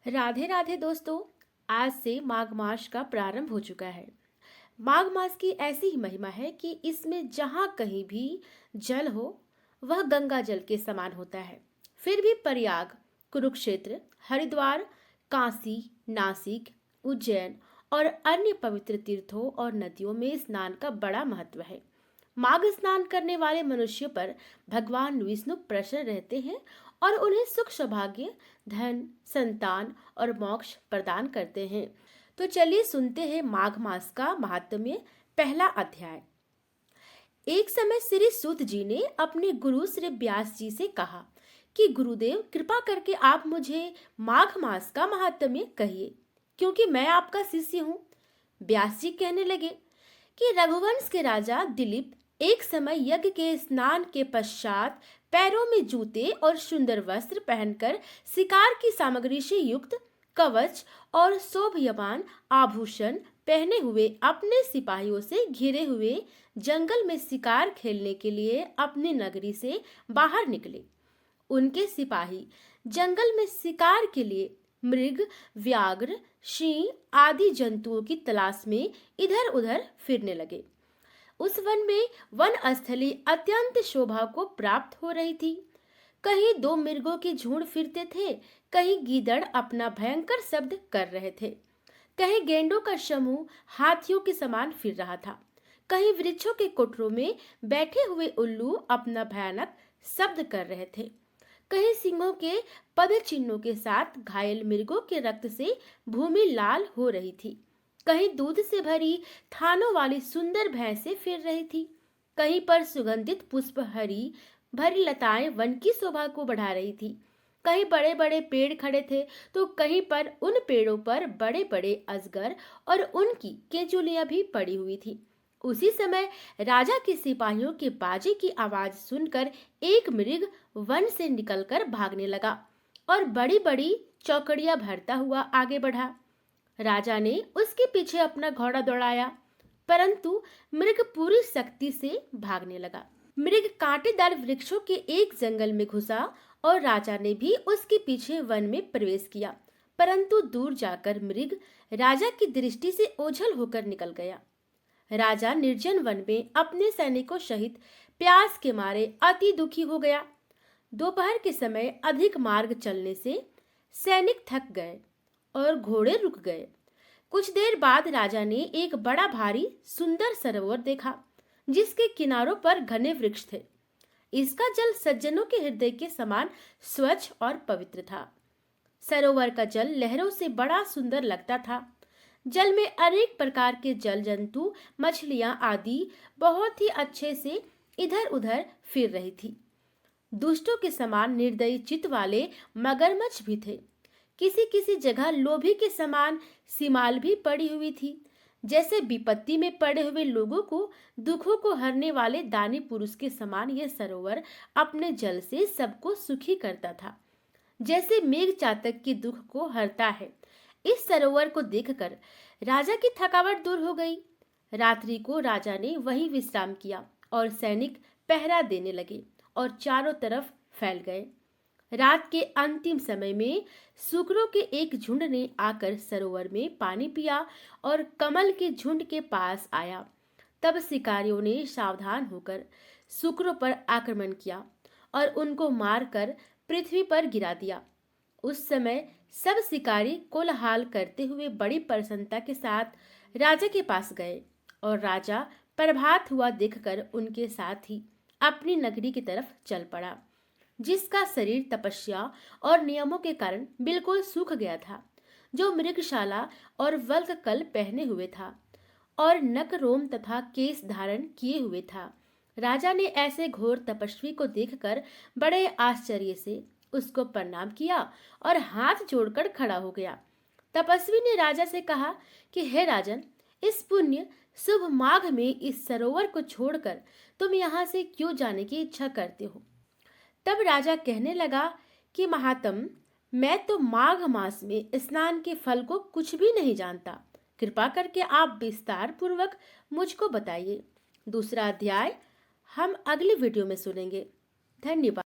राधे राधे दोस्तों। आज से माघ मास का प्रारंभ हो चुका है। माघ मास की ऐसी ही महिमा है कि इसमें जहाँ कहीं भी जल हो वह गंगा जल के समान होता है। फिर भी प्रयाग, कुरुक्षेत्र, हरिद्वार, काशी, नासिक, उज्जैन और अन्य पवित्र तीर्थों और नदियों में स्नान का बड़ा महत्व है। माघ स्नान करने वाले मनुष्यों पर भगवान विष्णु प्रसन्न रहते हैं और उन्हें सुख, सौभाग्य, धन, संतान और मोक्ष प्रदान करते हैं। तो चलिए सुनते हैं माघ मास का महात्म्य। पहला अध्याय। एक समय श्री सूत जी ने अपने गुरु श्री व्यास जी से कहा कि गुरुदेव, कृपा करके आप मुझे माघ मास का महात्म्य कहिए, क्योंकि मैं आपका शिष्य हूँ। व्यास जी कहने लगे कि रघुवंश के राजा दिलीप एक समय यज्ञ के स्नान के पश्चात पैरों में जूते और सुंदर वस्त्र पहनकर शिकार की सामग्री से युक्त कवच और शोभयमान आभूषण पहने हुए अपने सिपाहियों से घिरे हुए जंगल में शिकार खेलने के लिए अपनी नगरी से बाहर निकले। उनके सिपाही जंगल में शिकार के लिए मृग, व्याघ्र, सिंह आदि जंतुओं की तलाश में इधर उधर फिरने लगे। उस वन में वन स्थली अत्यंत शोभा को प्राप्त हो रही थी। कहीं दो मृगों के झुंड फिरते थे, कहीं गीदड़ अपना भयंकर शब्द कर रहे थे, कहीं गेंडों का समूह हाथियों के समान फिर रहा था, कहीं वृक्षों के कोठरों में बैठे हुए उल्लू अपना भयानक शब्द कर रहे थे, कहीं सिंहों के पद चिन्हों के साथ घायल मृगों के रक्त से भूमि लाल हो रही थी, कहीं दूध से भरी थानों वाली सुंदर भैंसें फिर रही थी, कहीं पर सुगंधित पुष्प हरी भरी लताएं वन की शोभा को बढ़ा रही थी, कहीं बड़े बड़े पेड़ खड़े थे तो कहीं पर उन पेड़ों पर बड़े बड़े अजगर और उनकी केंचुलियां भी पड़ी हुई थी। उसी समय राजा के सिपाहियों के बाजे की आवाज सुनकर एक मृग वन से निकलकर भागने लगा और बड़ी बड़ी चौकड़ियां भरता हुआ आगे बढ़ा। राजा ने उसके पीछे अपना घोड़ा दौड़ाया, परंतु मृग पूरी शक्ति से भागने लगा। मृग कांटेदार वृक्षों के एक जंगल में घुसा और राजा ने भी उसके पीछे वन में प्रवेश किया, परंतु दूर जाकर मृग राजा की दृष्टि से ओझल होकर निकल गया। राजा निर्जन वन में अपने सैनिकों सहित प्यास के मारे अति दुखी हो गया। दोपहर के समय अधिक मार्ग चलने से सैनिक थक गए और घोड़े रुक गए। कुछ देर बाद राजा ने एक बड़ा भारी सुंदर सरोवर देखा, जिसके किनारों पर घने वृक्ष थे। इसका जल सज्जनों के हृदय के समान स्वच्छ और पवित्र था। सरोवर का जल लहरों से बड़ा सुंदर लगता था। जल में अनेक प्रकार के जल जंतु, मछलियां आदि बहुत ही अच्छे से इधर उधर फिर रही थी। दुष्टों के समान निर्दयी चित्त वाले मगरमच्छ भी थे। किसी किसी जगह लोभी के समान सीमाल भी पड़ी हुई थी। जैसे विपत्ति में पड़े हुए लोगों को दुखों को हरने वाले दानी पुरुष के समान यह सरोवर अपने जल से सबको सुखी करता था, जैसे मेघ चातक के दुख को हरता है। इस सरोवर को देखकर राजा की थकावट दूर हो गई। रात्रि को राजा ने वहीं विश्राम किया और सैनिक पहरा देने लगे और चारों तरफ फैल गए। रात के अंतिम समय में सुकरों के एक झुंड ने आकर सरोवर में पानी पिया और कमल के झुंड के पास आया। तब शिकारियों ने सावधान होकर सुकरों पर आक्रमण किया और उनको मारकर पृथ्वी पर गिरा दिया। उस समय सब शिकारी कोलाहल करते हुए बड़ी प्रसन्नता के साथ राजा के पास गए और राजा प्रभात हुआ देखकर उनके साथ ही अपनी नगरी की तरफ चल पड़ा, जिसका शरीर तपस्या और नियमों के कारण बिल्कुल सूख गया था, जो मृगशाला और वल्ककल पहने हुए था और नक रोम तथा केश धारण किए हुए था। राजा ने ऐसे घोर तपस्वी को देखकर बड़े आश्चर्य से उसको प्रणाम किया और हाथ जोड़कर खड़ा हो गया। तपस्वी ने राजा से कहा कि हे राजन, इस पुण्य शुभ माघ में इस सरोवर को छोड़कर तुम यहाँ से क्यों जाने की इच्छा करते हो? तब राजा कहने लगा कि महात्म, मैं तो माघ मास में स्नान के फल को कुछ भी नहीं जानता। कृपा करके आप विस्तार पूर्वक मुझको बताइए। दूसरा अध्याय हम अगली वीडियो में सुनेंगे। धन्यवाद।